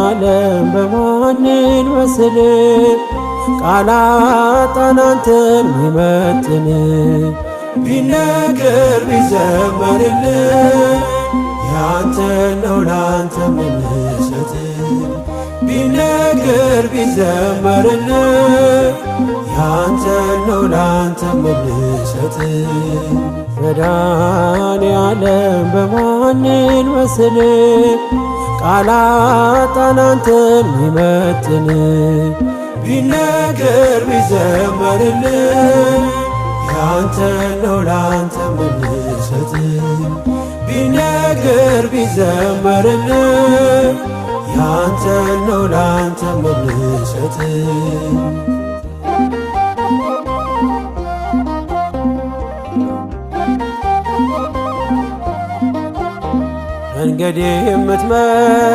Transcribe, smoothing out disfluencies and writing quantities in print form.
ዓለም በማንን መስል ቃላጣን አንተን ሚመጥን ቢነገር ቢዘመርል ያንተ ነው ላንተ ምንሰጥ ቢነገር ቢዘመርል ያንተ ነው ላንተ ምንሰጥ መድኃኔዓለም በማንን መስል ቃላጣን አንተን ሚመጥን ቢነገር ቢዘመርል ያንተ ነው ላንተ ምንሰጥ ቢነገር ቢዘመርል ያንተ ነው ላንተ ምንሰጥ መንገዴ የምትመራ